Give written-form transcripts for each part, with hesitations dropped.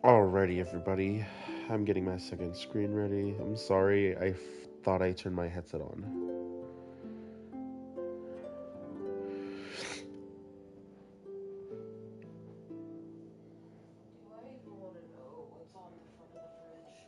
Alrighty, everybody. I'm getting my second screen ready. I'm sorry, thought I turned my headset on. Do I even want to know what's on the front of the fridge?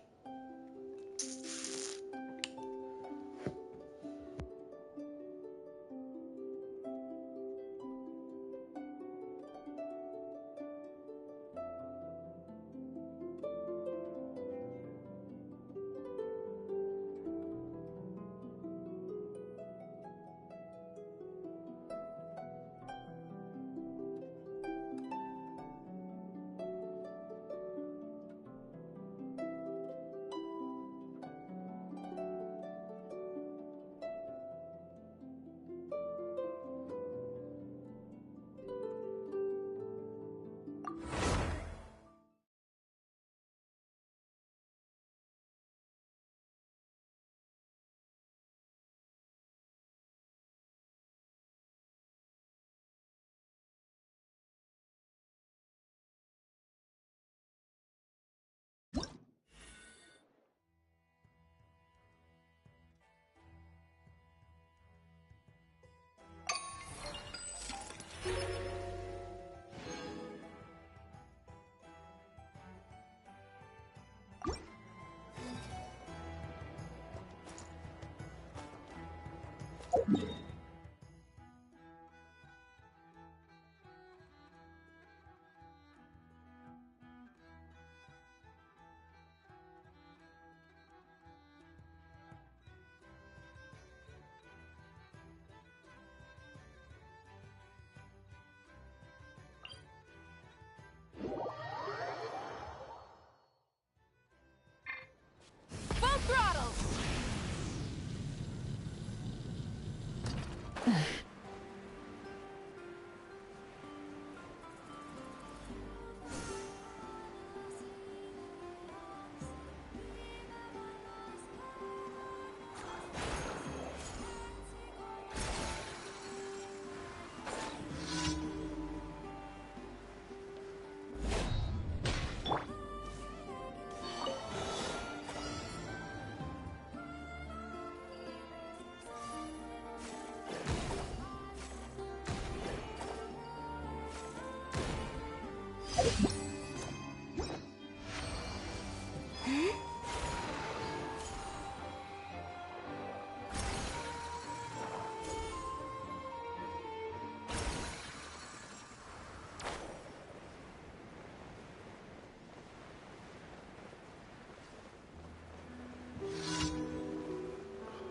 Full throttle!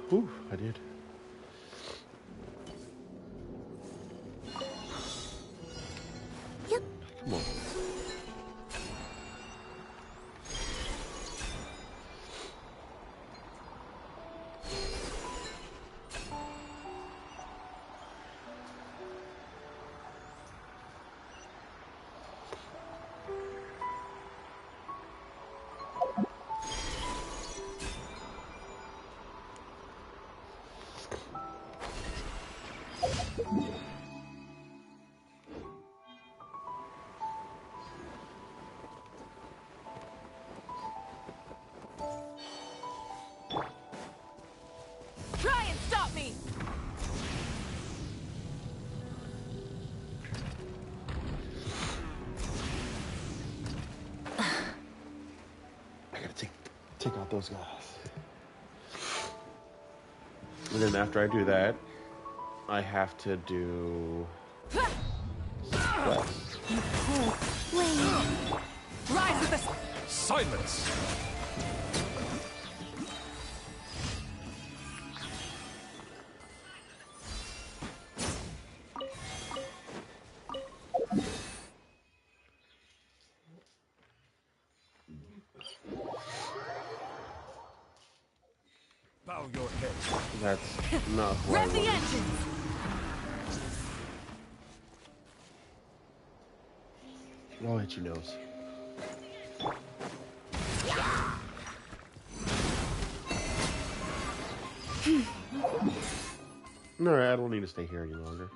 Whew, I did. Yep. Come on. Try and stop me! I gotta take out those guys. And then after I do that, I have to do quest. Rise with the... Silence! Bow your head. That's not who I Rev the wanted. engines! I'll hit your nose. Alright, I don't need to stay here any longer.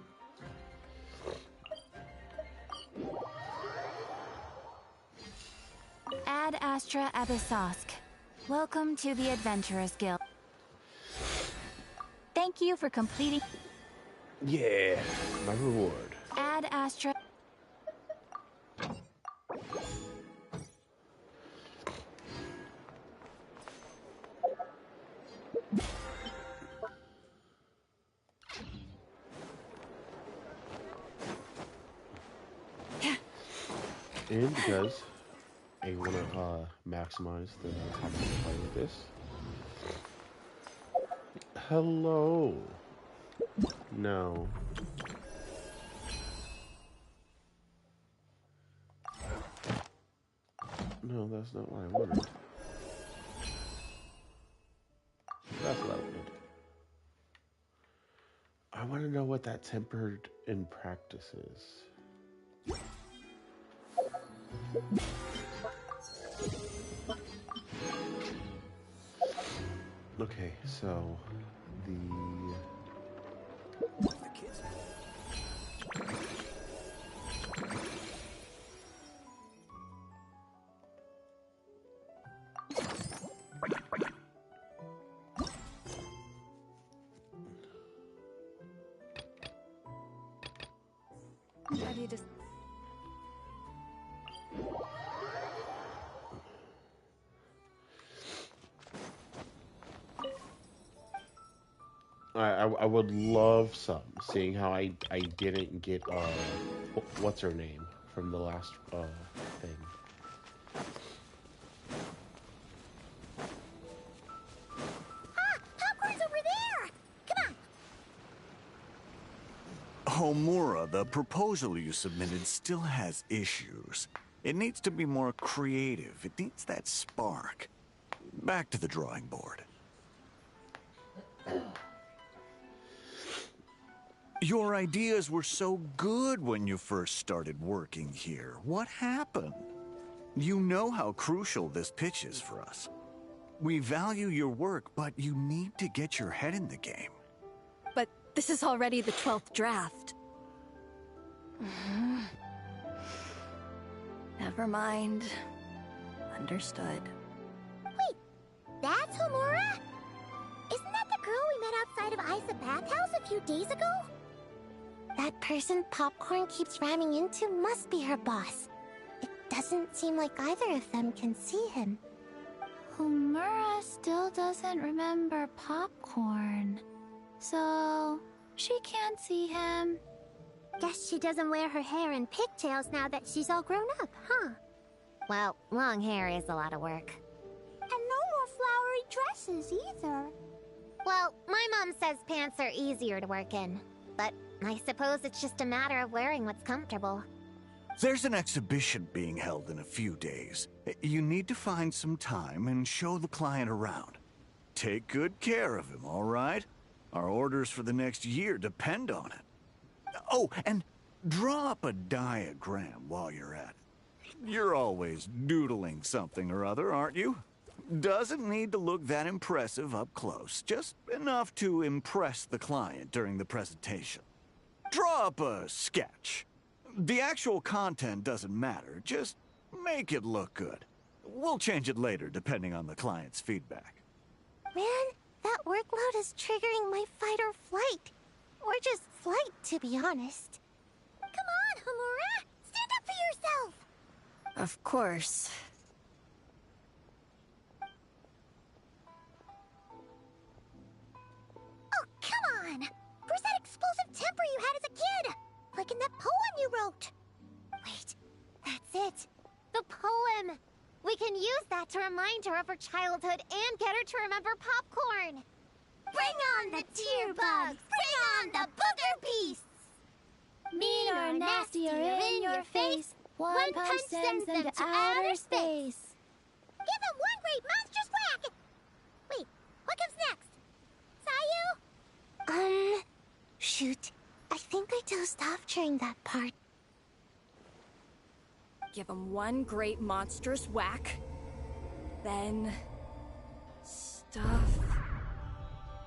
Ad Astra Abyssosque. Welcome to the Adventurers Guild. Thank you for completing Yeah, my reward. Ad Astra. And because I want to maximize the time I play with this. Hello. No. No, that's not what I wanted. That's what I wanted. I want to know what that tempered in practice is. Okay, so the kids. Have you just... I would love some, seeing how I didn't get what's her name from the last thing. Popcorn's over there! Come on! Homura, the proposal you submitted still has issues. It needs to be more creative. It needs that spark. Back to the drawing board. Your ideas were so good when you first started working here. What happened? You know how crucial this pitch is for us. We value your work, but you need to get your head in the game. But this is already the 12th draft. Never mind. Understood. Wait, that's Homura? Isn't that the girl we met outside of Isa Bathhouse a few days ago? That person Popcorn keeps ramming into must be her boss. It doesn't seem like either of them can see him. Homura still doesn't remember Popcorn. So, she can't see him. Guess she doesn't wear her hair in pigtails now that she's all grown up, huh? Well, long hair is a lot of work. And no more flowery dresses either. Well, my mom says pants are easier to work in. But I suppose it's just a matter of wearing what's comfortable. There's an exhibition being held in a few days. You need to find some time and show the client around. Take good care of him, all right? Our orders for the next year depend on it. Oh, and draw up a diagram while you're at it. You're always doodling something or other, aren't you? Doesn't need to look that impressive up close, just enough to impress the client during the presentation. Draw up a sketch. The actual content doesn't matter, just make it look good. We'll change it later depending on the client's feedback. Man, that workload is triggering my fight or flight. Or just flight, to be honest. Come on, Homura! Stand up for yourself! Of course. Oh, come on! Where's that explosive temper you had as a kid? Like in that poem you wrote. Wait, that's it. The poem! We can use that to remind her of her childhood and get her to remember Popcorn. Bring on the tear bugs! Bring on the booger beasts! Mean or nasty or in your face, one punch sends them to outer space. Give them one great monstrous whack! Wait, what comes next? Sayu? Shoot. I think I dozed off during that part. Give him one great monstrous whack. Then...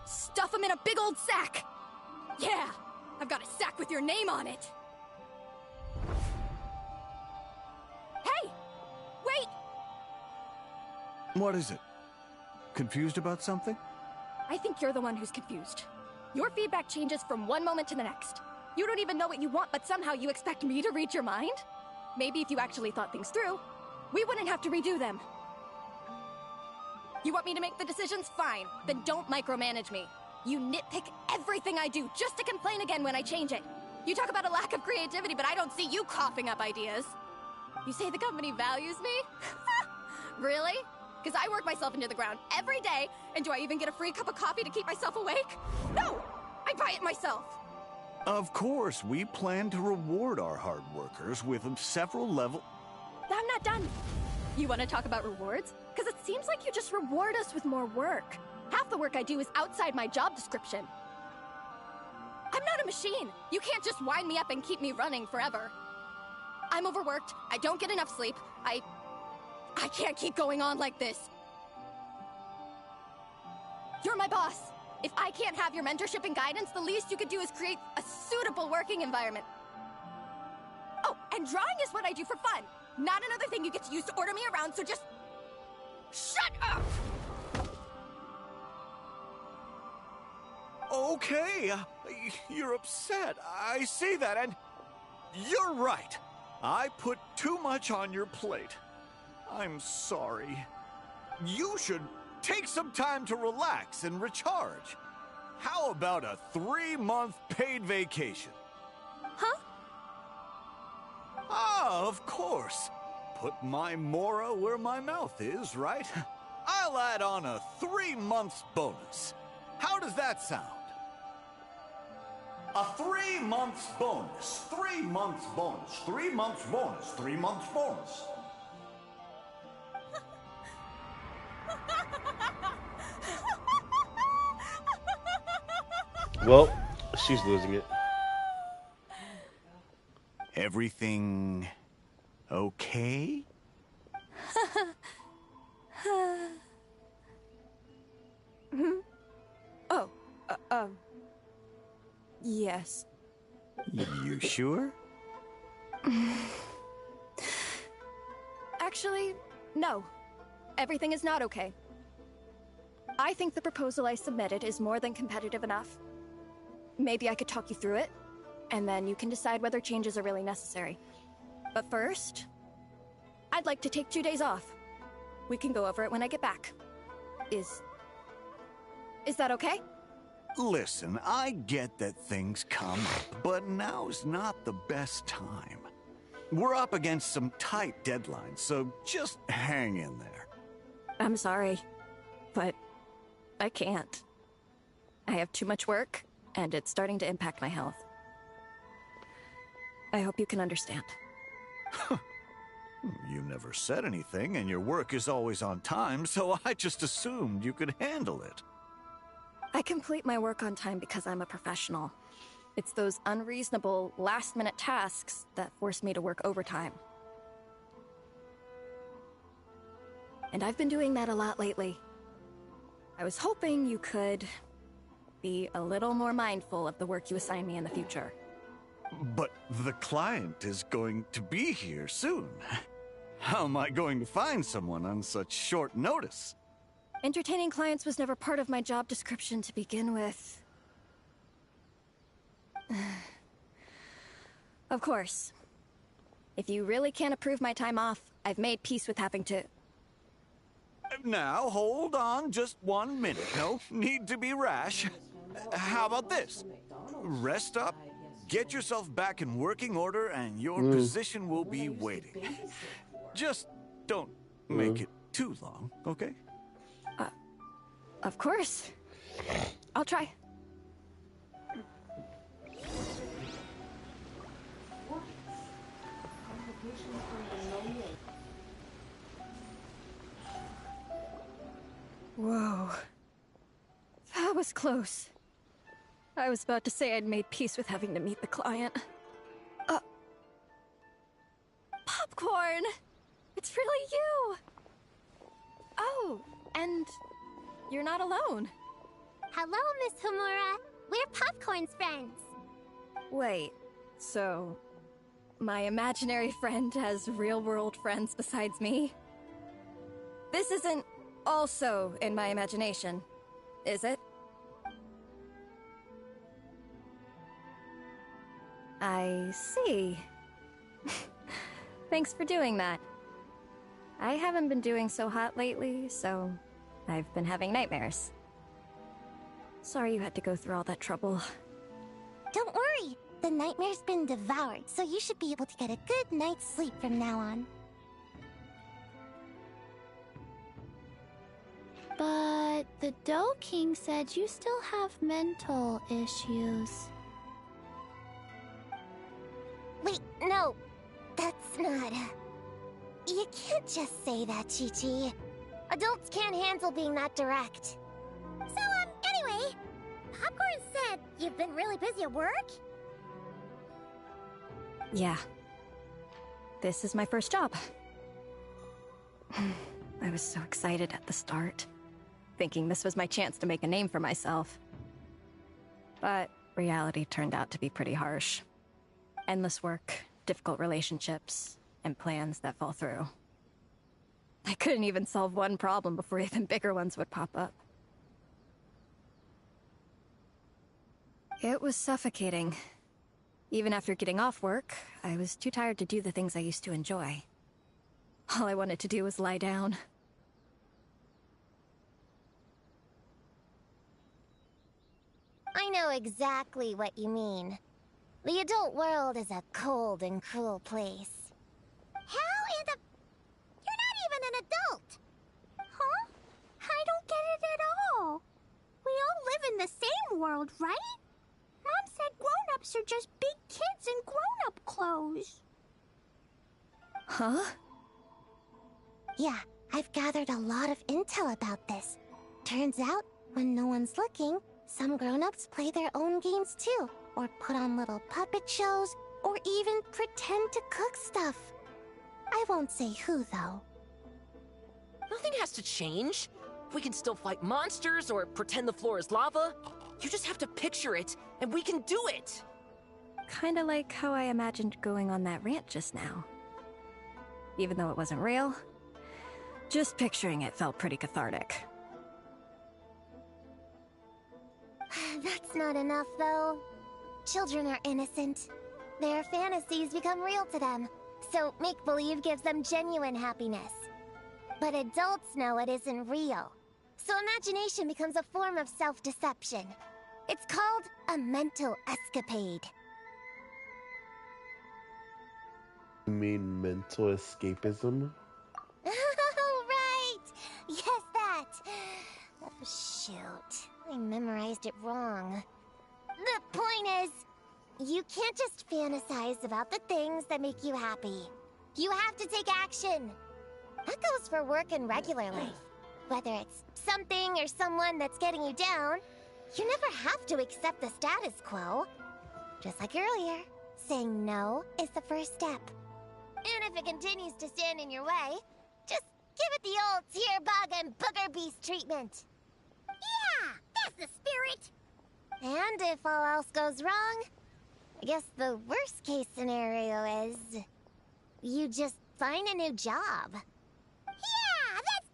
Stuff him in a big old sack! Yeah! I've got a sack with your name on it! Hey! Wait! What is it? Confused about something? I think you're the one who's confused. Your feedback changes from one moment to the next. You don't even know what you want, but somehow you expect me to read your mind? Maybe if you actually thought things through, we wouldn't have to redo them. You want me to make the decisions? Fine. Then don't micromanage me. You nitpick everything I do just to complain again when I change it. You talk about a lack of creativity, but I don't see you coughing up ideas. You say the company values me? Really? Because I work myself into the ground every day, and do I even get a free cup of coffee to keep myself awake? No! I buy it myself! Of course, we plan to reward our hard workers with several level... I'm not done. You want to talk about rewards? Because it seems like you just reward us with more work. Half the work I do is outside my job description. I'm not a machine. You can't just wind me up and keep me running forever. I'm overworked. I don't get enough sleep. I can't keep going on like this. You're my boss. If I can't have your mentorship and guidance, the least you could do is create a suitable working environment. Oh, and drawing is what I do for fun. Not another thing you get to use to order me around, so just... shut up! Okay, you're upset. I see that, and you're right. I put too much on your plate. I'm sorry. You should take some time to relax and recharge. How about a 3-month paid vacation? Huh? Ah, of course. Put my mora where my mouth is, right? I'll add on a 3-month bonus. How does that sound? A 3-month bonus. 3 months bonus. 3 months bonus. 3 months bonus. Well, she's losing it. Everything okay? Oh, yes. You sure? Actually, no. Everything is not okay. I think the proposal I submitted is more than competitive enough. Maybe I could talk you through it, and then you can decide whether changes are really necessary. But first, I'd like to take 2 days off. We can go over it when I get back. Is that okay? Listen, I get that things come up, but now's not the best time. We're up against some tight deadlines, so just hang in there. I'm sorry, but I can't. I have too much work, and it's starting to impact my health. I hope you can understand. You never said anything, and your work is always on time, so I just assumed you could handle it. I complete my work on time because I'm a professional. It's those unreasonable, last-minute tasks that force me to work overtime. And I've been doing that a lot lately. I was hoping you could be a little more mindful of the work you assign me in the future. But the client is going to be here soon. How am I going to find someone on such short notice? Entertaining clients was never part of my job description to begin with. Of course. If you really can't approve my time off, I've made peace with having to... Now, hold on just 1 minute. No need to be rash. How about this? Rest up, get yourself back in working order, and your position will be waiting. Just don't make it too long, okay? Of course. I'll try. Whoa. That was close. I was about to say I'd made peace with having to meet the client. Popcorn! It's really you! Oh, and you're not alone. Hello, Miss Homura. We're Popcorn's friends. Wait, so my imaginary friend has real-world friends besides me? This isn't also in my imagination, is it? I see. Thanks for doing that. I haven't been doing so hot lately, so I've been having nightmares. Sorry you had to go through all that trouble. Don't worry. The nightmare's been devoured, so you should be able to get a good night's sleep from now on. But the Doe King said you still have mental issues. Wait, no. That's not... You can't just say that, Chi-Chi. Adults can't handle being that direct. So, anyway, Popcorn said you've been really busy at work? Yeah. This is my first job. I was so excited at the start, thinking this was my chance to make a name for myself. But reality turned out to be pretty harsh. Endless work, difficult relationships, and plans that fall through. I couldn't even solve one problem before even bigger ones would pop up. It was suffocating. Even after getting off work, I was too tired to do the things I used to enjoy. All I wanted to do was lie down. I know exactly what you mean. The adult world is a cold and cruel place. How in the... You're not even an adult! Huh? I don't get it at all. We all live in the same world, right? Mom said grown-ups are just big kids in grown-up clothes. Huh? Yeah, I've gathered a lot of intel about this. Turns out, when no one's looking, some grown-ups play their own games too, or put on little puppet shows, or even pretend to cook stuff. I won't say who, though. Nothing has to change. We can still fight monsters or pretend the floor is lava. You just have to picture it, and we can do it! Kinda like how I imagined going on that rant just now. Even though it wasn't real, just picturing it felt pretty cathartic. That's not enough, though. Children are innocent. Their fantasies become real to them, so make-believe gives them genuine happiness. But adults know it isn't real, so imagination becomes a form of self-deception. It's called a mental escapade. You mean mental escapism? Oh, right! Yes, that! Oh, shoot. I memorized it wrong. The point is, you can't just fantasize about the things that make you happy. You have to take action. That goes for work and regular life. Whether it's something or someone that's getting you down, you never have to accept the status quo. Just like earlier, saying no is the first step. And if it continues to stand in your way, just give it the old tear bug and booger beast treatment. Yeah, that's the spirit! And if all else goes wrong, I guess the worst case scenario is... you just find a new job. Yeah, that's...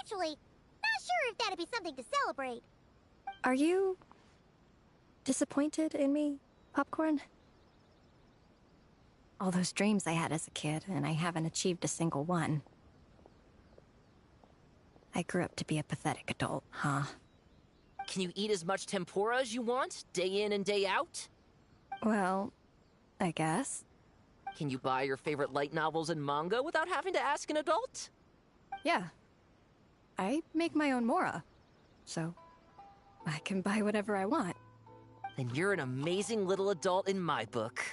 actually, not sure if that'd be something to celebrate. Are you disappointed in me, Popcorn? All those dreams I had as a kid, and I haven't achieved a single one. I grew up to be a pathetic adult, huh? Can you eat as much tempura as you want, day in and day out? Well, I guess. Can you buy your favorite light novels and manga without having to ask an adult? Yeah. I make my own mora, so I can buy whatever I want. Then you're an amazing little adult in my book.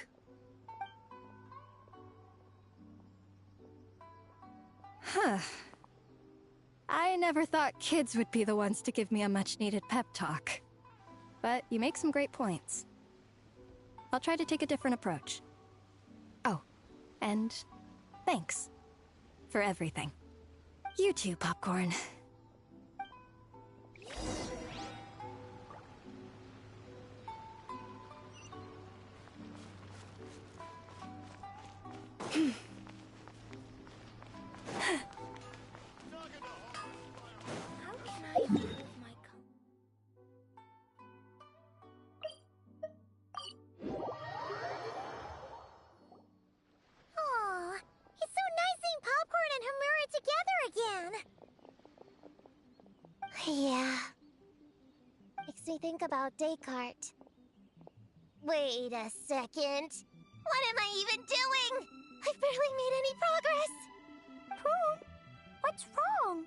Huh. I never thought kids would be the ones to give me a much-needed pep talk. But you make some great points. I'll try to take a different approach. Oh, and thanks for everything. You too, Popcorn. Yeah. Makes me think about Descartes. Wait a second. What am I even doing? I've barely made any progress. Prune, what's wrong?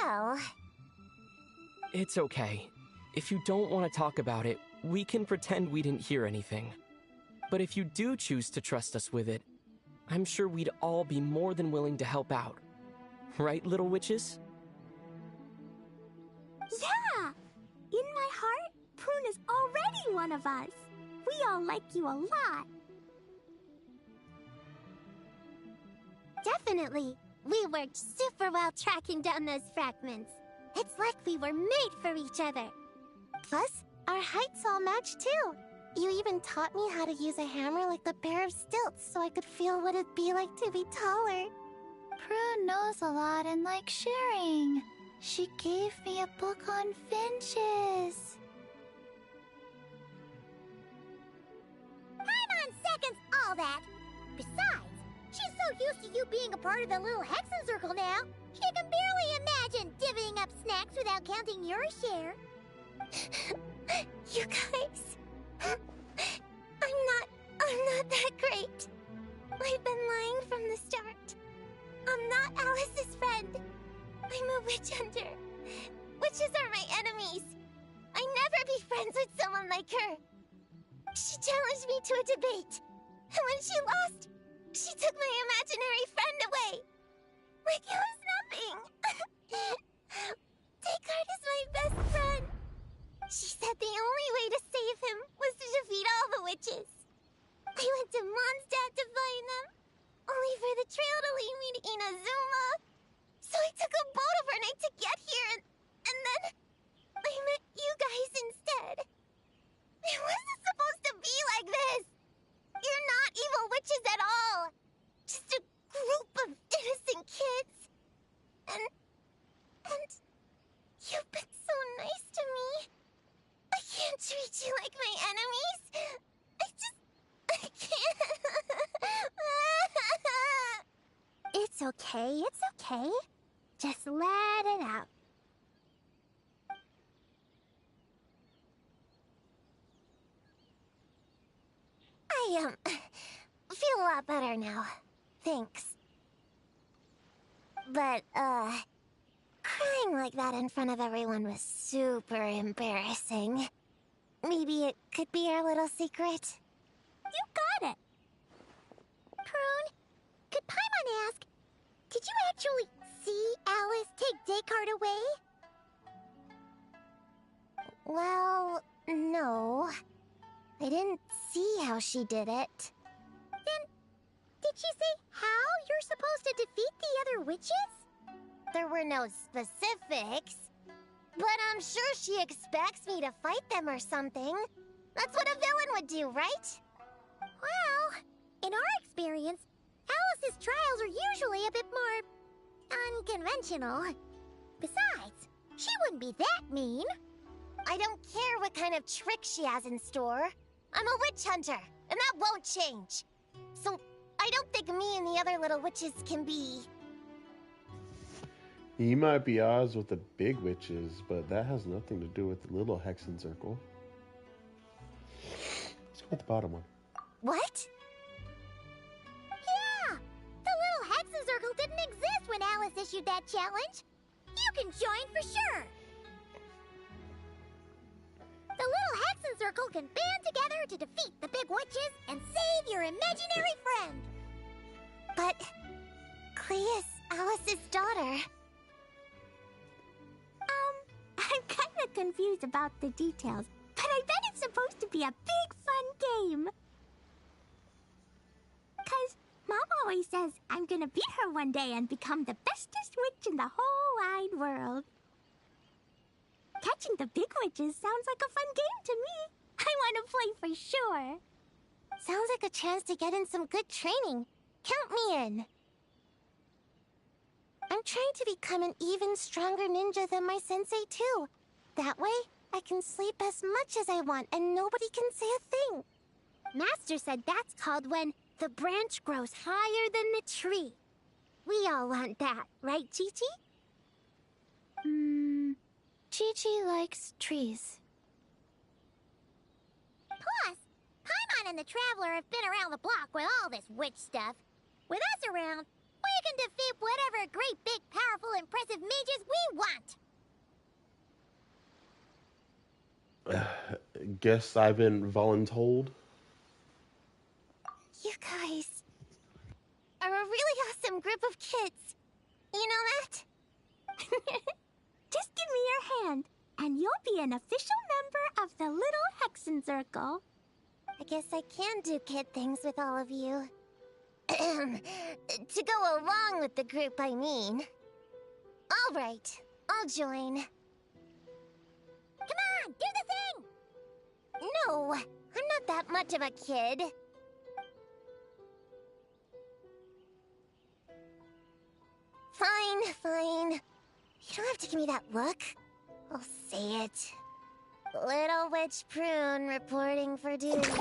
Well... It's okay. If you don't want to talk about it, we can pretend we didn't hear anything. But if you do choose to trust us with it, I'm sure we'd all be more than willing to help out. Right, little witches? Yeah! In my heart, Prune is already one of us. We all like you a lot. Definitely. We worked super well tracking down those fragments. It's like we were made for each other. Plus, our heights all match too. You even taught me how to use a hammer like the Bear of Stilts so I could feel what it'd be like to be taller. Prune knows a lot and likes sharing. She gave me a book on finches. Time on seconds, all that. Besides, she's so used to you being a part of the little Hexen Circle now, she can barely imagine divvying up snacks without counting your share. You guys, I'm not that great. I've been lying from the start. I'm not Alice's friend. I'm a witch hunter. Witches are my enemies. I never be friends with someone like her. She challenged me to a debate, and when she lost, she took my imaginary friend away. Like it was nothing. Descartes is my best friend. She said the only way to save him was to defeat all the witches. I went to Mondstadt to find them, only for the trail to lead me to Inazuma. So I took a boat overnight to get here, and then I met you guys instead. It wasn't supposed to be like this. You're not evil witches at all. Just a group of innocent kids. And you've been so nice to me. I can't treat you like my enemies. I can't. It's okay, it's okay. Just let it out. I, feel a lot better now. Thanks. But, crying like that in front of everyone was super embarrassing. Maybe it could be our little secret? You got it. Prune, could Paimon ask, did you actually see Alice take Descartes away? Well, no. I didn't see how she did it. Then, did she say how you're supposed to defeat the other witches? There were no specifics. But I'm sure she expects me to fight them or something. That's what a villain would do, right? Well, in our experience, Alice's trials are usually a bit more unconventional. Besides, she wouldn't be that mean. I don't care what kind of trick she has in store. I'm a witch hunter, and that won't change. So, I don't think me and the other little witches can be... He might be odds with the big witches, but that has nothing to do with the little Hexen Circle. Let's go with the bottom one. What? Yeah! The little Hexen Circle didn't exist when Alice issued that challenge. You can join for sure. The little Hexen Circle can band together to defeat the big witches and save your imaginary friend. But Clea's Alice's daughter. I'm kinda confused about the details, but I bet it's supposed to be a big fun game. 'Cause Mom always says I'm gonna beat her one day and become the bestest witch in the whole wide world. Catching the big witches sounds like a fun game to me. I want to play for sure. Sounds like a chance to get in some good training. Count me in. I'm trying to become an even stronger ninja than my sensei, too. That way, I can sleep as much as I want and nobody can say a thing. Master said that's called when the branch grows higher than the tree. We all want that, right, Chi-Chi? Chi-Chi likes trees. Plus, Paimon and the Traveler have been around the block with all this witch stuff. With us around, we can defeat whatever great, big, powerful, impressive mages we want. Guess I've been voluntold. You guys are a really awesome group of kids. You know that? Just give me your hand, and you'll be an official member of the Little Hexen Circle. I guess I can do kid things with all of you. To go along with the group, I mean. All right, I'll join. Come on, do the thing! No, I'm not that much of a kid. Fine, fine. You don't have to give me that look. I'll say it. Little Witch Prune reporting for duty.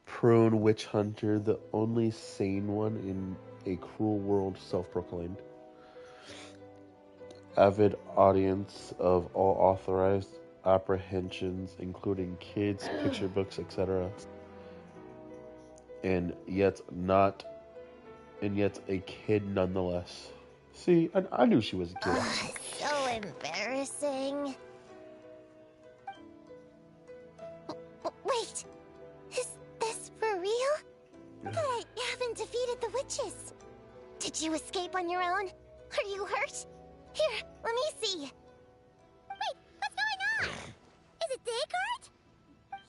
Prone Witch Hunter, the only sane one in a cruel world, self-proclaimed. Avid audience of all authorized apprehensions, including kids, picture books, etc. And yet a kid nonetheless. See, I knew she was a kid. So embarrassing. Wait, is this for real? But I haven't defeated the witches. Did you escape on your own? Are you hurt? Here, let me see. Wait, what's going on? Is it Descartes?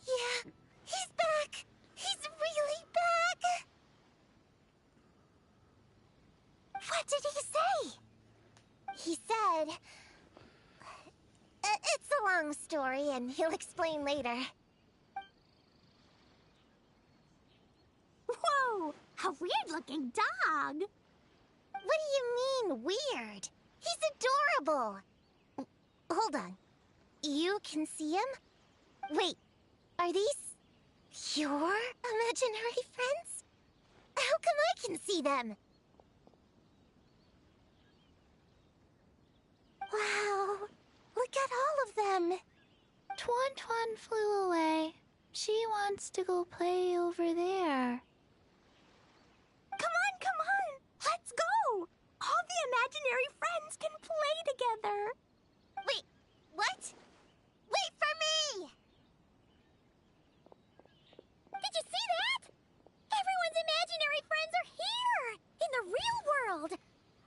Yeah, he's back. He's really back. What did he say? He said... it's a long story, and he'll explain later. Whoa! A weird-looking dog! What do you mean, weird? He's adorable! Hold on. You can see him? Wait, are these your imaginary friends? How come I can see them? Wow, look at all of them. Tuan flew away. She wants to go play over there. Come on! Let's go! All the imaginary friends can play together. Wait, what? Wait for me! Did you see that? Everyone's imaginary friends are here! In the real world!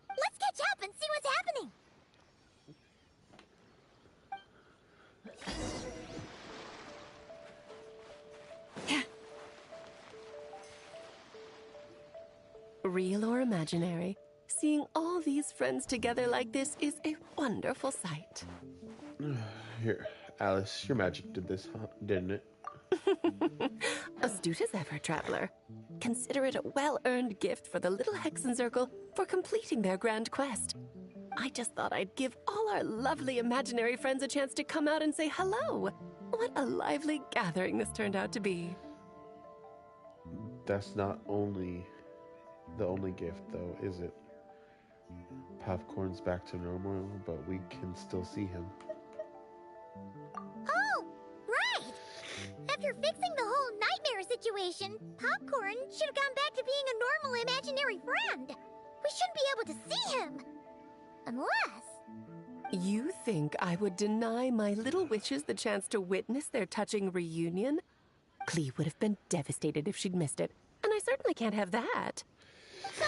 Let's catch up and see what's happening! Real or imaginary, seeing all these friends together like this is a wonderful sight. Here, Alice, your magic did this, huh? Didn't it? Astute as ever, Traveler. Consider it a well-earned gift for the Little Hexen Circle for completing their grand quest. I just thought I'd give all our lovely imaginary friends a chance to come out and say hello. What a lively gathering this turned out to be. That's not the only gift, though, is it? Popcorn's back to normal, but we can still see him. Oh, right! After fixing the whole nightmare situation, Popcorn should have gone back to being a normal imaginary friend. We shouldn't be able to see him. Unless... You think I would deny my little witches the chance to witness their touching reunion? Clee would have been devastated if she'd missed it, and I certainly can't have that. So,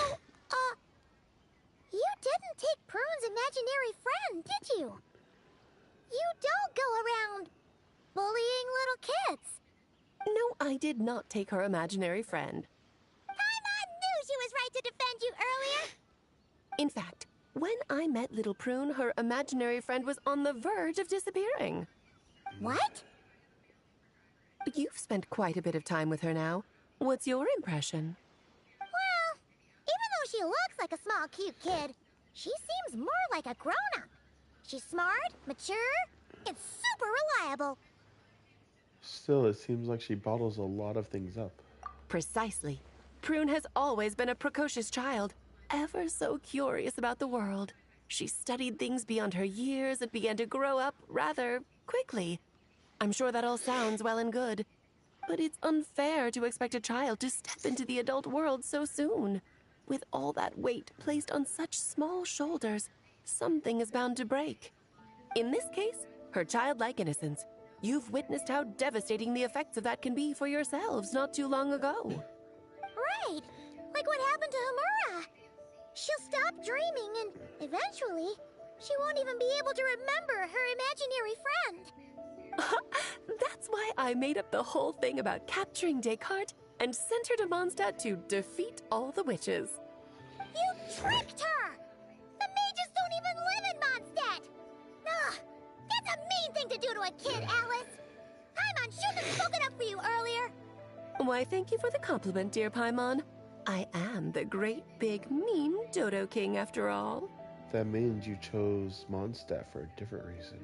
you didn't take Prune's imaginary friend, did you? You don't go around bullying little kids. No, I did not take her imaginary friend. Paimon knew she was right to defend you earlier. In fact, when I met little Prune, her imaginary friend was on the verge of disappearing. What? You've spent quite a bit of time with her now. What's your impression? Well, even though she looks like a small, cute kid, she seems more like a grown-up. She's smart, mature, and super reliable. Still, it seems like she bottles a lot of things up. Precisely. Prune has always been a precocious child, ever so curious about the world. She studied things beyond her years and began to grow up rather quickly. I'm sure that all sounds well and good, but it's unfair to expect a child to step into the adult world so soon. With all that weight placed on such small shoulders, something is bound to break. In this case, her childlike innocence. You've witnessed how devastating the effects of that can be for yourselves not too long ago. Right! Like what happened to Hamura. She'll stop dreaming and eventually, she won't even be able to remember her imaginary friend. That's why I made up the whole thing about capturing Descartes and sent her to Mondstadt to defeat all the witches. You tricked her! The mages don't even live in Mondstadt! Ugh, that's a mean thing to do to a kid, Alice! Paimon shouldn't have spoken up for you earlier! Why, thank you for the compliment, dear Paimon. I am the great, big, mean Dodo King, after all. That means you chose Mondstadt for a different reason.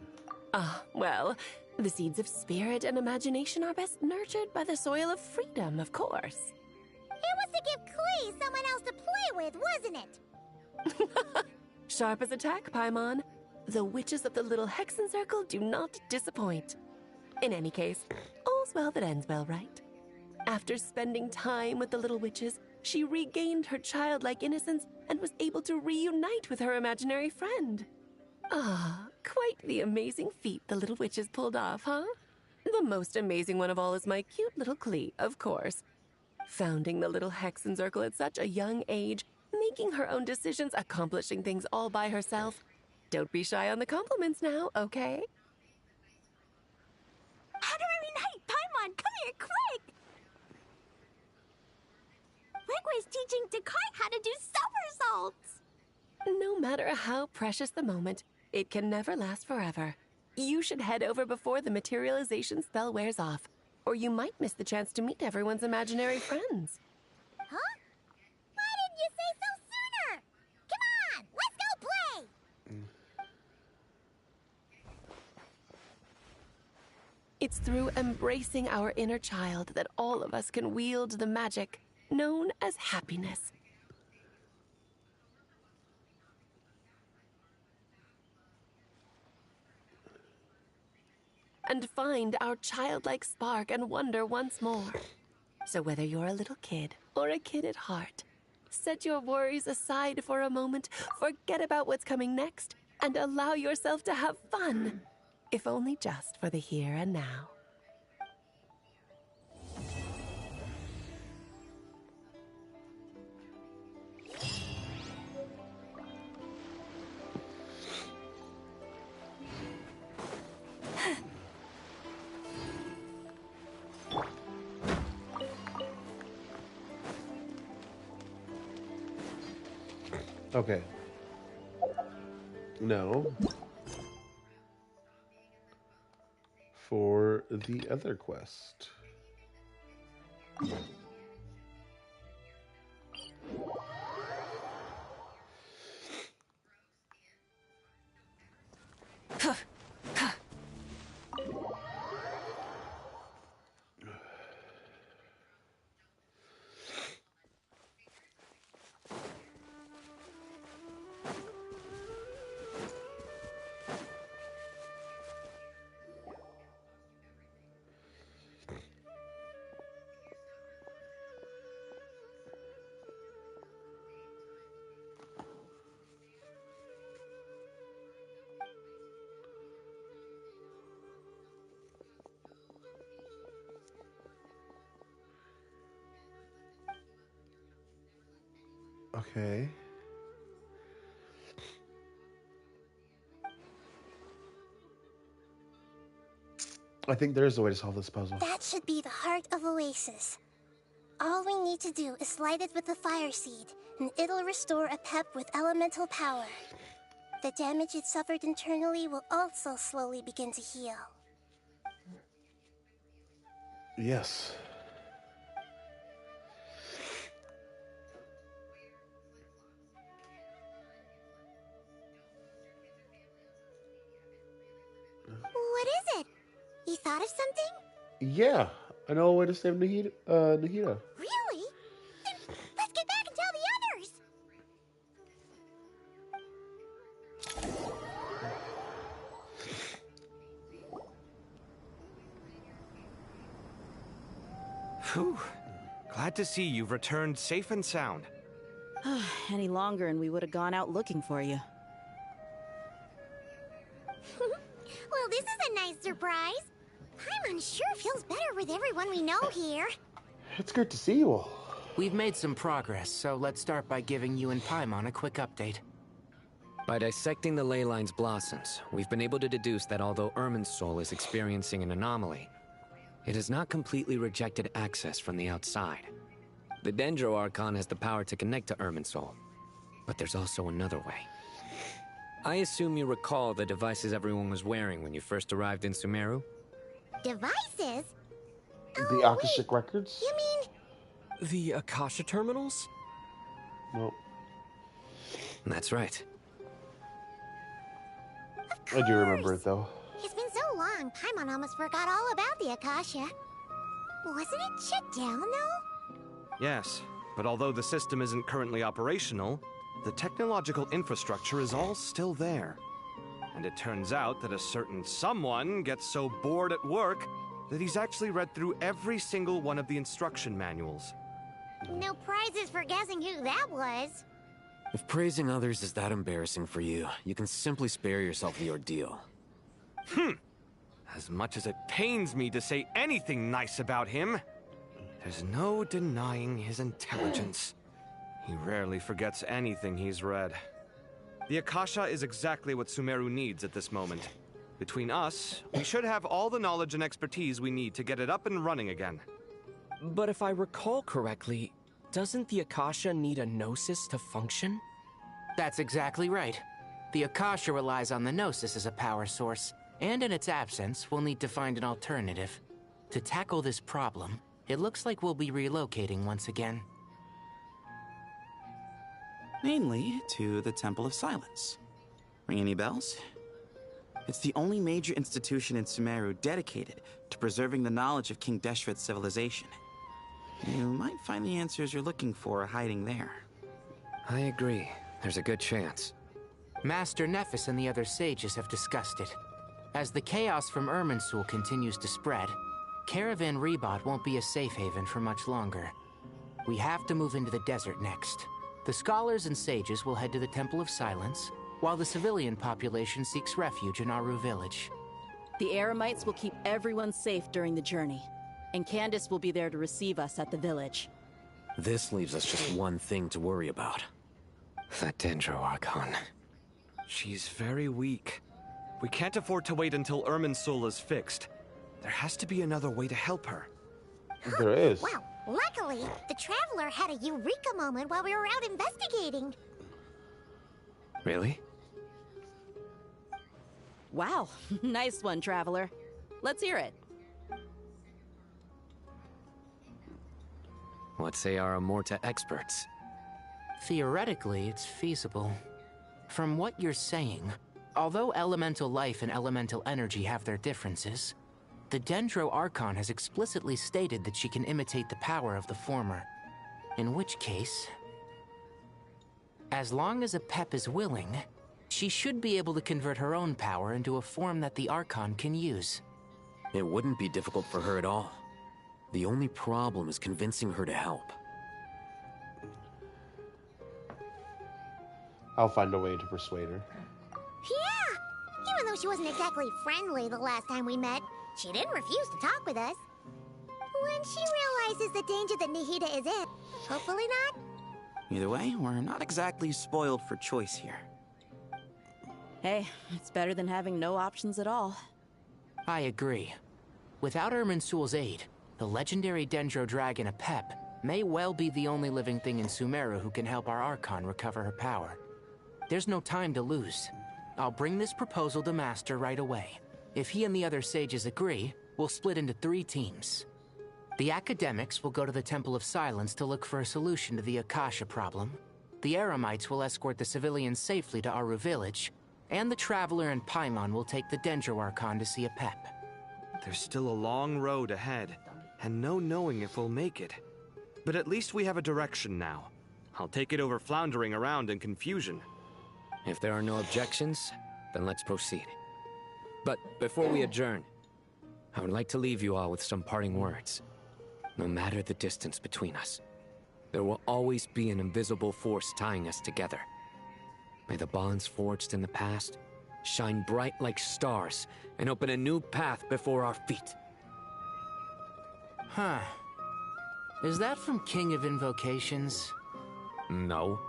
Well, the seeds of spirit and imagination are best nurtured by the soil of freedom, of course. It was to give Klee someone else to play with, wasn't it? Sharp as a tack, Paimon. The witches of the Little Hexen Circle do not disappoint. In any case, all's well that ends well, right? After spending time with the little witches, she regained her childlike innocence and was able to reunite with her imaginary friend. Quite the amazing feat the little witches pulled off, huh? The most amazing one of all is my cute little Klee, of course. Founding the Little Hexen Circle at such a young age, making her own decisions, accomplishing things all by herself. Don't be shy on the compliments now, okay? Honorary Knight, Paimon, come here, quick! Ligway's teaching Descartes how to do somersaults! No matter how precious the moment, it can never last forever. You should head over before the materialization spell wears off, or you might miss the chance to meet everyone's imaginary friends. Huh? Why didn't you say so sooner? Come on, let's go play! It's through embracing our inner child that all of us can wield the magic known as happiness. And find our childlike spark and wonder once more. So whether you're a little kid or a kid at heart, set your worries aside for a moment, forget about what's coming next, and allow yourself to have fun, if only just for the here and now. Okay. No. For the other quest. Okay. I think there is a way to solve this puzzle. That should be the heart of Oasis. All we need to do is light it with the fire seed, and it'll restore a pep with elemental power. The damage it suffered internally will also slowly begin to heal. Yes. What is it? You thought of something? Yeah, I know a way to save Nahida. Really? Whew. Glad to see you've returned safe and sound. Any longer and we would have gone out looking for you. Well, this is a nice surprise. Paimon sure feels better with everyone we know here. It's good to see you all. We've made some progress, so let's start by giving you and Paimon a quick update. By dissecting the ley line's blossoms, we've been able to deduce that although Irminsul is experiencing an anomaly, it has not completely rejected access from the outside. The Dendro Archon has the power to connect to Irminsul, but there's also another way. I assume you recall the devices everyone was wearing when you first arrived in Sumeru? Devices? The Akashic Records? You mean... The Akasha terminals? Nope. That's right. I do remember it, though. It's been so long, Paimon almost forgot all about the Akasha. Wasn't it shut down, though? Yes, but although the system isn't currently operational, the technological infrastructure is all still there. And it turns out that a certain someone gets so bored at work that he's actually read through every single one of the instruction manuals. No prizes for guessing who that was. If praising others is that embarrassing for you, you can simply spare yourself the ordeal. As much as it pains me to say anything nice about him, there's no denying his intelligence. He rarely forgets anything he's read. The Akasha is exactly what Sumeru needs at this moment. Between us, we should have all the knowledge and expertise we need to get it up and running again. But if I recall correctly, doesn't the Akasha need a Gnosis to function? That's exactly right. The Akasha relies on the Gnosis as a power source, and in its absence, we'll need to find an alternative. To tackle this problem, it looks like we'll be relocating once again. Namely, to the Temple of Silence. Ring any bells? It's the only major institution in Sumeru dedicated to preserving the knowledge of King Deshret's civilization. You might find the answers you're looking for hiding there. I agree. There's a good chance. Master Nephis and the other sages have discussed it. As the chaos from Irminsul continues to spread, Caravan Rebot won't be a safe haven for much longer. We have to move into the desert next. The scholars and sages will head to the Temple of Silence, while the civilian population seeks refuge in Aru Village. The Eremites will keep everyone safe during the journey, and Candace will be there to receive us at the village. This leaves us just one thing to worry about. That Dendro Archon. She's very weak. We can't afford to wait until Irminsul is fixed. There has to be another way to help her. There is. Well, luckily, the Traveler had a eureka moment while we were out investigating. Really? Wow, nice one, Traveler. Let's hear it. What say our Amorta experts? Theoretically, it's feasible. From what you're saying, although elemental life and elemental energy have their differences, the Dendro Archon has explicitly stated that she can imitate the power of the former. In which case, as long as Apep is willing, she should be able to convert her own power into a form that the Archon can use. It wouldn't be difficult for her at all. The only problem is convincing her to help. I'll find a way to persuade her. Yeah! Even though she wasn't exactly friendly the last time we met, she didn't refuse to talk with us. When she realizes the danger that Nahida is in, hopefully not. Either way, we're not exactly spoiled for choice here. Hey, it's better than having no options at all. I agree. Without Irminsul's aid, the legendary Dendro Dragon Apep may well be the only living thing in Sumeru who can help our Archon recover her power. There's no time to lose. I'll bring this proposal to Master right away. If he and the other sages agree, we'll split into 3 teams. The academics will go to the Temple of Silence to look for a solution to the Akasha problem. The Eremites will escort the civilians safely to Aru Village, and the Traveler and Paimon will take the Dendro Archon to see Apep. There's still a long road ahead, and no knowing if we'll make it. But at least we have a direction now. I'll take it over floundering around in confusion. If there are no objections, then let's proceed. But before we adjourn, I would like to leave you all with some parting words. No matter the distance between us, there will always be an invisible force tying us together. May the bonds forged in the past shine bright like stars and open a new path before our feet. Huh. Is that from King of Invocations? No.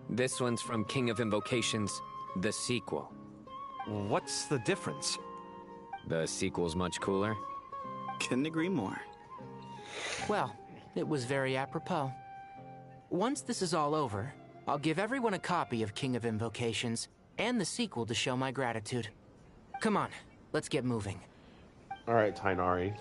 This one's from King of Invocations, the sequel. What's the difference? The sequel's much cooler. Couldn't agree more. Well, it was very apropos. Once this is all over, I'll give everyone a copy of King of Invocations and the sequel to show my gratitude. Come on, let's get moving. All right, Tainari.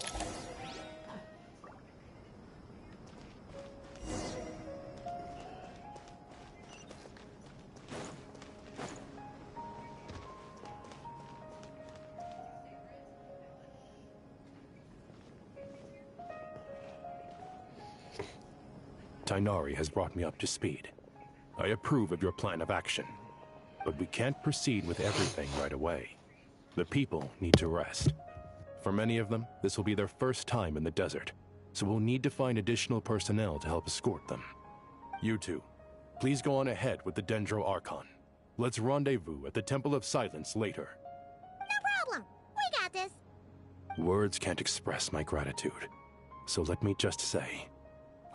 Tainari has brought me up to speed. I approve of your plan of action, but we can't proceed with everything right away. The people need to rest. For many of them, this will be their first time in the desert, so we'll need to find additional personnel to help escort them. You two, please go on ahead with the Dendro Archon. Let's rendezvous at the Temple of Silence later. No problem. We got this. Words can't express my gratitude, so let me just say,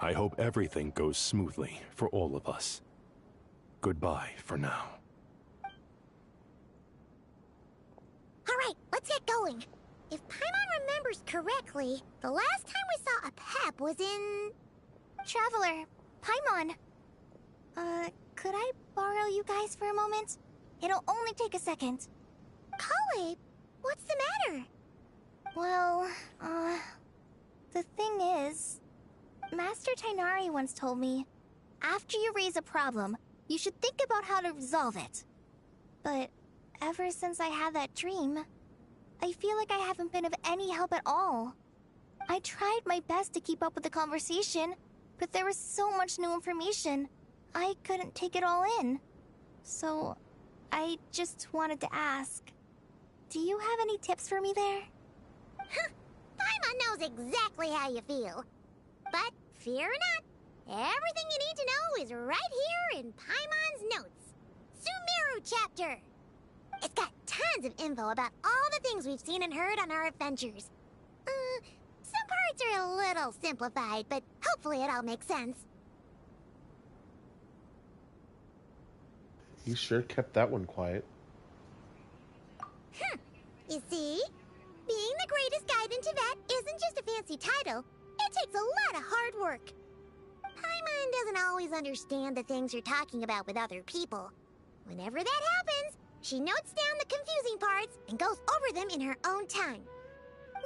I hope everything goes smoothly for all of us. Goodbye for now. All right, let's get going. If Paimon remembers correctly, the last time we saw a Pep was in... Traveler, Paimon. Could I borrow you guys for a moment? It'll only take a second. Kale, what's the matter? Well, the thing is, Master Tainari once told me, after you raise a problem, you should think about how to resolve it. But ever since I had that dream, I feel like I haven't been of any help at all. I tried my best to keep up with the conversation, but there was so much new information, I couldn't take it all in. So, I just wanted to ask, do you have any tips for me there? Paimon knows exactly how you feel. But fear not, everything you need to know is right here in Paimon's notes. Sumeru chapter. It's got tons of info about all the things we've seen and heard on our adventures. Some parts are a little simplified, but hopefully it all makes sense. You sure kept that one quiet. You see? Being the greatest guide in Tibet isn't just a fancy title. It takes a lot of hard work. Paimon doesn't always understand the things you're talking about with other people. Whenever that happens, she notes down the confusing parts and goes over them in her own time.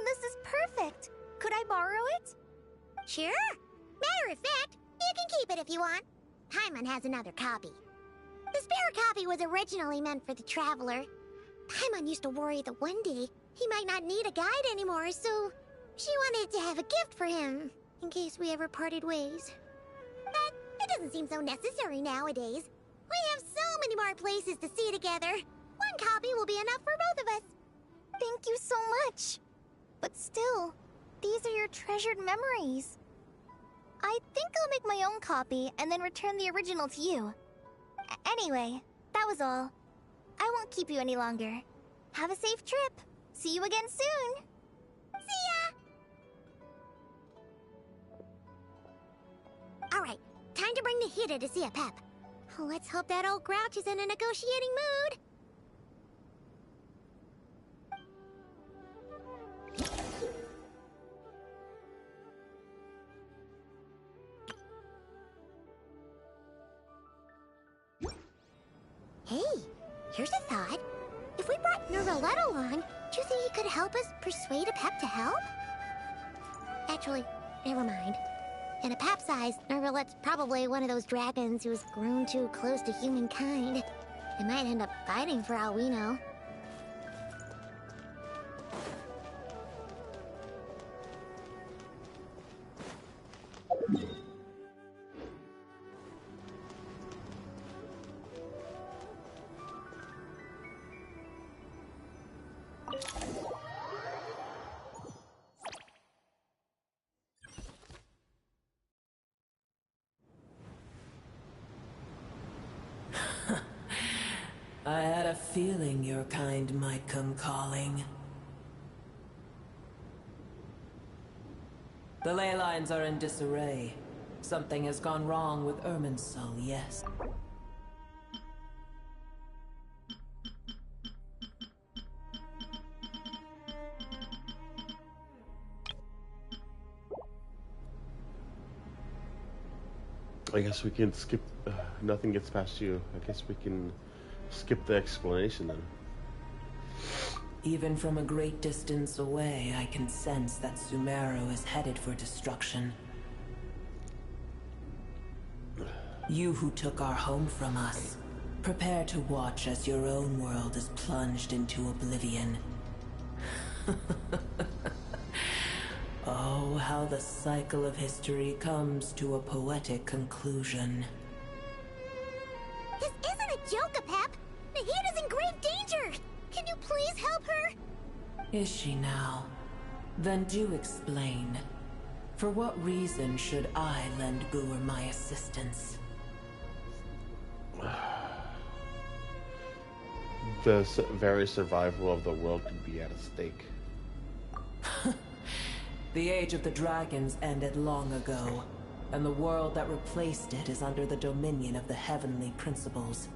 This is perfect. Could I borrow it? Sure. Matter of fact, you can keep it if you want. Paimon has another copy. The spare copy was originally meant for the traveler. Paimon used to worry that one day he might not need a guide anymore, so she wanted to have a gift for him, in case we ever parted ways. But it doesn't seem so necessary nowadays. We have so many more places to see together. One copy will be enough for both of us. Thank you so much. But still, these are your treasured memories. I think I'll make my own copy and then return the original to you. Anyway, that was all. I won't keep you any longer. Have a safe trip. See you again soon. See ya! Alright, time to bring the Hida to see a Pep. Let's hope that old grouch is in a negotiating mood. Hey, here's a thought. If we brought Nervalette along, do you think he could help us persuade a Pep to help? Actually, never mind. In a Pep's eyes, Nervalette's probably one of those dragons who's grown too close to humankind. They might end up fighting for all we know. feeling your kind might come calling. The ley lines are in disarray. Something has gone wrong with Irminsul, yes. I guess we can skip. Nothing gets past you. I guess we can skip the explanation then. Even from a great distance away, I can sense that Sumeru is headed for destruction. You who took our home from us, prepare to watch as your own world is plunged into oblivion. Oh, how the cycle of history comes to a poetic conclusion. This isn't a joke, Apep! Nahida's in grave danger! Can you please help her? Is she now? Then do explain. For what reason should I lend Booer my assistance? The very survival of the world could be at stake. The age of the dragons ended long ago, and the world that replaced it is under the dominion of the heavenly principles.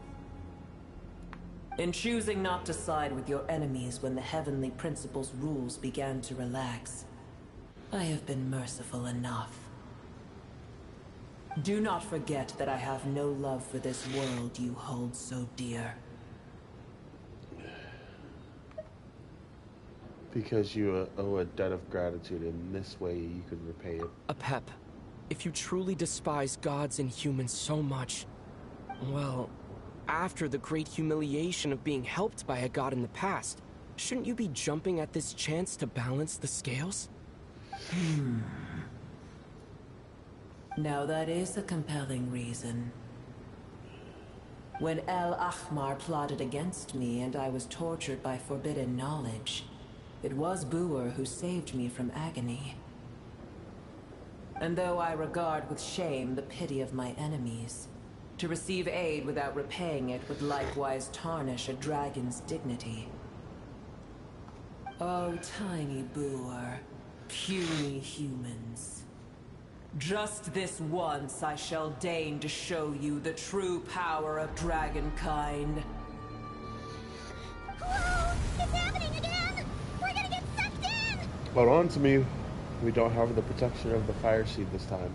In choosing not to side with your enemies when the heavenly principles' rules began to relax, I have been merciful enough. Do not forget that I have no love for this world you hold so dear. Because you owe a debt of gratitude, in this way you can repay it. Apep, if you truly despise gods and humans so much, well, after the great humiliation of being helped by a god in the past, shouldn't you be jumping at this chance to balance the scales? Now that is a compelling reason. When El Ahmar plotted against me and I was tortured by forbidden knowledge, it was Booer who saved me from agony. And though I regard with shame the pity of my enemies, to receive aid without repaying it would likewise tarnish a dragon's dignity. Oh, tiny Booer, puny humans. Just this once I shall deign to show you the true power of dragonkind. Whoa! It's happening again! We're gonna get sucked in! Hold on to me. We don't have the protection of the fire seed this time.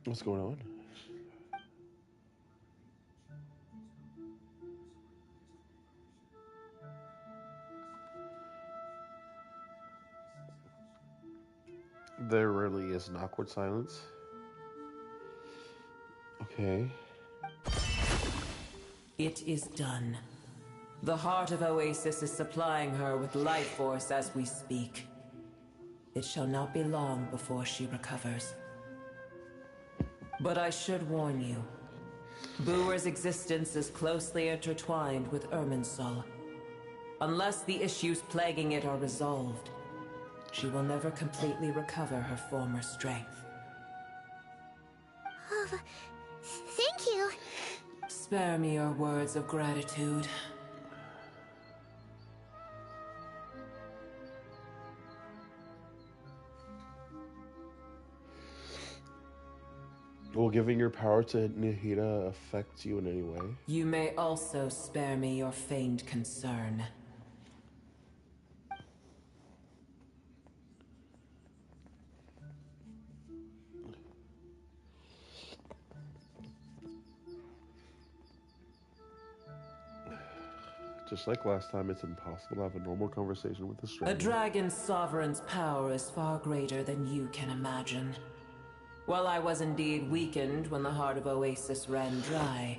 What's going on? There really is an awkward silence. Okay. It is done. The heart of Oasis is supplying her with life force as we speak. It shall not be long before she recovers. But I should warn you. Booer's existence is closely intertwined with Irminsul. Unless the issues plaguing it are resolved, she will never completely recover her former strength. Oh, thank you. Spare me your words of gratitude. Will giving your power to Nahida affect you in any way? You may also spare me your feigned concern. Just like last time, it's impossible to have a normal conversation with a A stranger. dragon's sovereign's power is far greater than you can imagine. While I was indeed weakened when the heart of Oasis ran dry,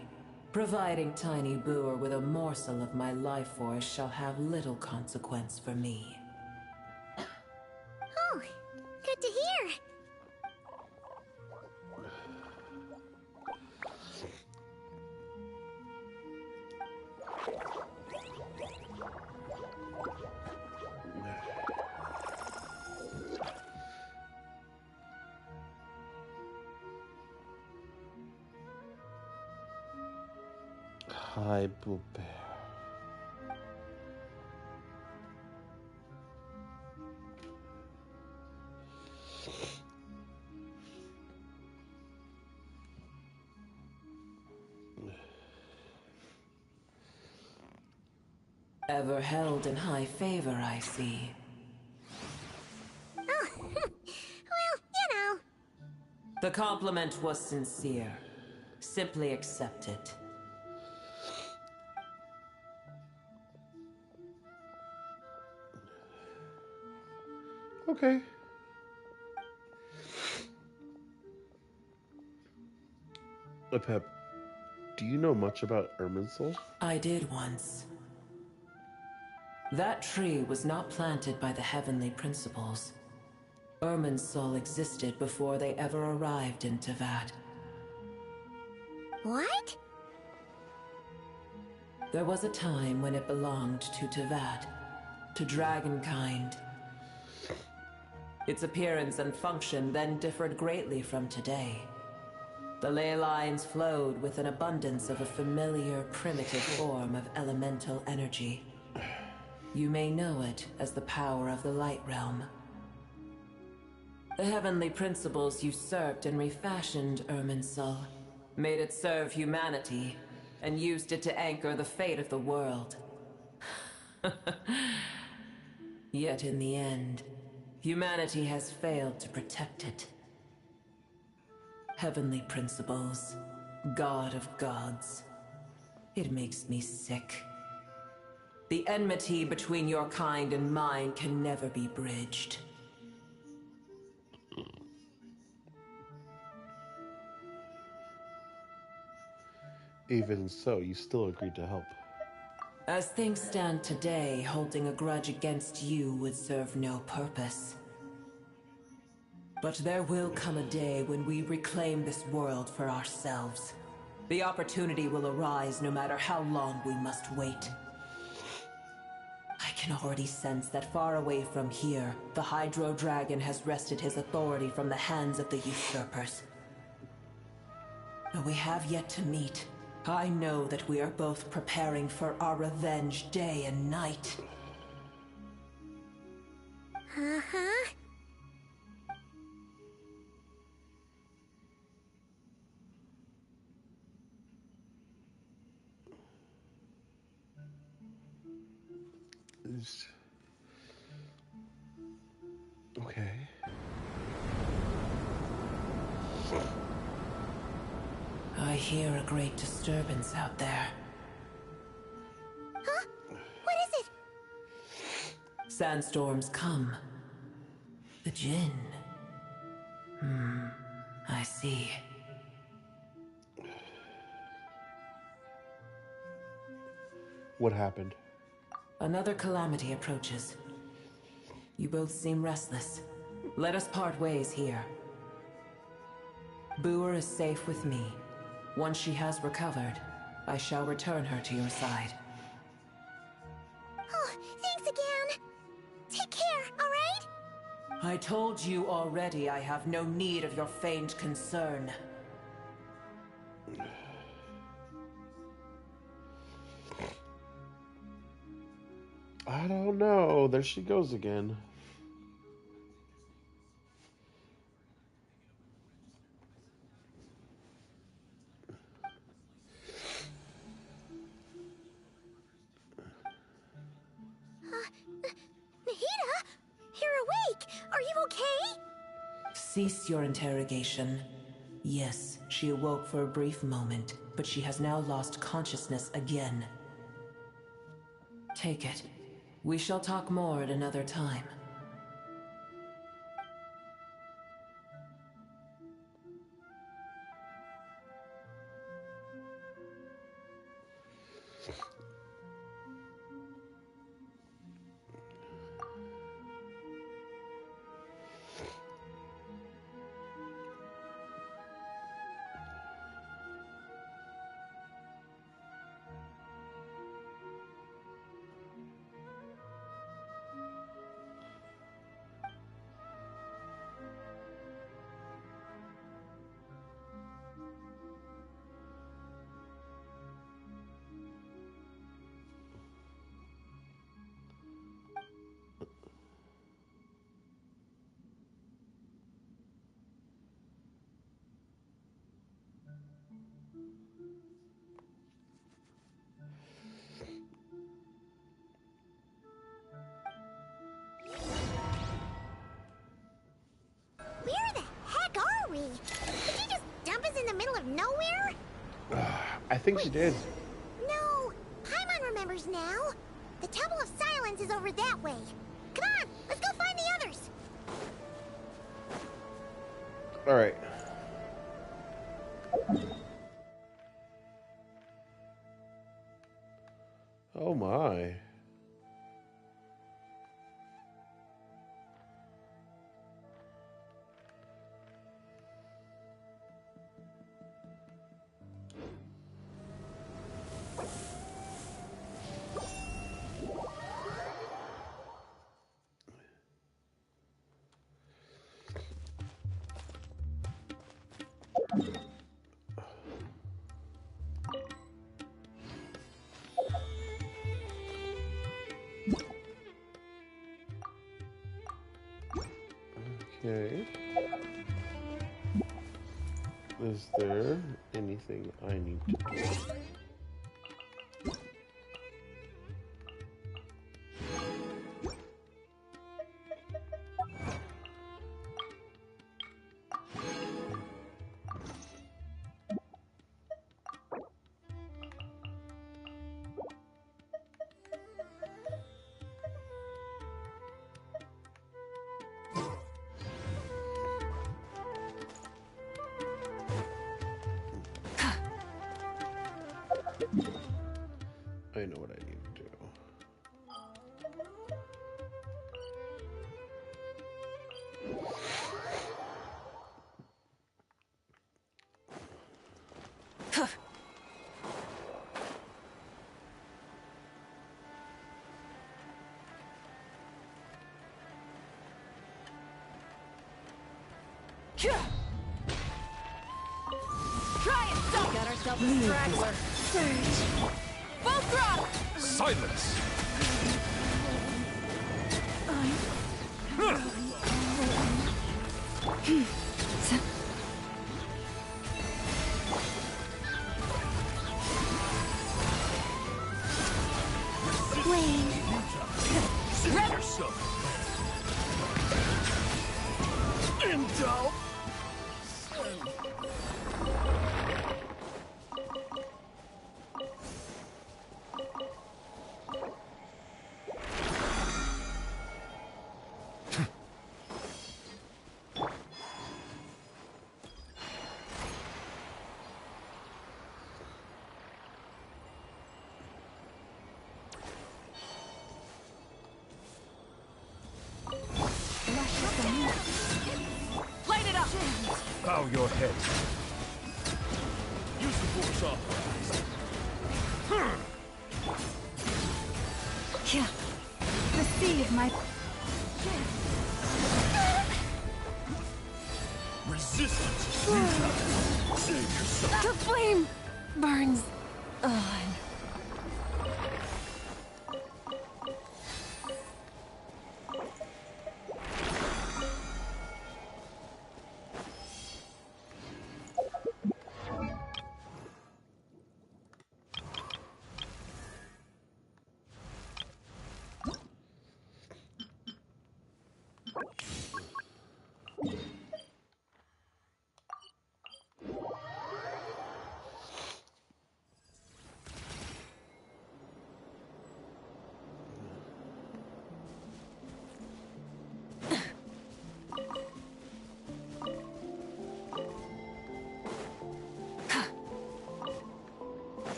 providing Tiny Booer with a morsel of my life force shall have little consequence for me. Oh, good to hear. Hi, Blue Bear. Ever held in high favor, I see. Oh, well, you know. The compliment was sincere. Simply accept it. Okay. Pep, do you know much about Irminsul? I did once. That tree was not planted by the heavenly principles. Irminsul existed before they ever arrived in Tevat. What? There was a time when it belonged to Tevat, to dragonkind. Its appearance and function then differed greatly from today. The ley lines flowed with an abundance of a familiar, primitive form of elemental energy. You may know it as the power of the Light Realm. The heavenly principles usurped and refashioned Irminsul, made it serve humanity, and used it to anchor the fate of the world. Yet in the end, humanity has failed to protect it. Heavenly principles, God of gods. It makes me sick. The enmity between your kind and mine can never be bridged. Even so, you still agreed to help. As things stand today, holding a grudge against you would serve no purpose. But there will come a day when we reclaim this world for ourselves. The opportunity will arise no matter how long we must wait. I can already sense that far away from here, the Hydro Dragon has wrested his authority from the hands of the usurpers. Though we have yet to meet, I know that we are both preparing for our revenge day and night. Uh-huh. Okay. I hear a great disturbance out there. Huh? What is it? Sandstorms come. The Jinn. I see. What happened? Another calamity approaches. You both seem restless. Let us part ways here. Boer is safe with me. Once she has recovered, I shall return her to your side. Oh, thanks again. Take care, alright? I told you already I have no need of your feigned concern. I don't know. There she goes again. Nahida? You're awake! Are you okay? Cease your interrogation. Yes, she awoke for a brief moment, but she has now lost consciousness again. Take it. We shall talk more at another time. I think she did. No, Paimon remembers now. The Temple of Silence is over that way. Come on, let's go find the others. All right. Oh my. Okay. Is there anything I need to do? I know what I need to do. Try it, stop! Got ourselves a straggler. Surge. Full throttle! Silence! Wayne. Save yourself! Intel! Light it up! Bow your head. Use the force off. Yeah. Receive my... Resistance is futile. Save yourself. The flame burns on.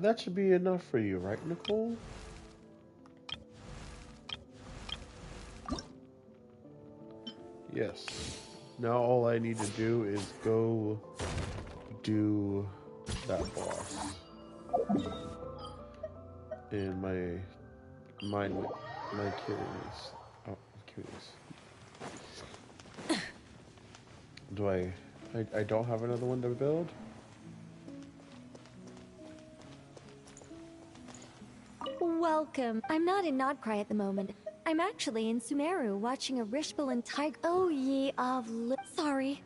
that should be enough for you, right, Nicole? Yes. Now all I need to do is go do that boss. And my curious. Oh, I'm curious. Do I don't have another one to build? Welcome. I'm not in Nodcry at the moment. I'm actually in Sumeru watching a Rishbal and Tiger. Oh, ye of sorry.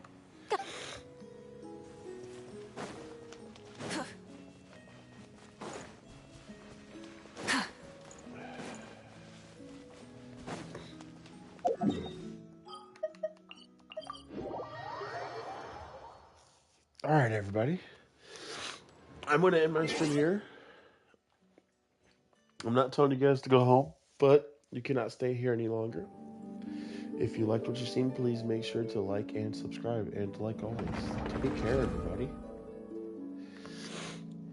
Alright, everybody. I'm going to end my stream here. I'm not telling you guys to go home, but you cannot stay here any longer. If you liked what you've seen, please make sure to like and subscribe. And like always, take care, everybody.